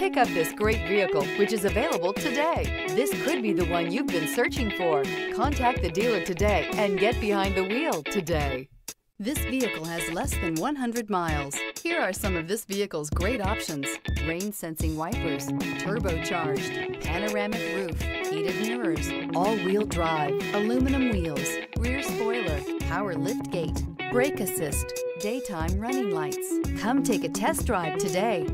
Pick up this great vehicle, which is available today. This could be the one you've been searching for. Contact the dealer today and get behind the wheel today. This vehicle has less than 100 miles. Here are some of this vehicle's great options: rain-sensing wipers, turbocharged, panoramic roof, heated mirrors, all-wheel drive, aluminum wheels, rear spoiler, power liftgate, brake assist, daytime running lights. Come take a test drive today.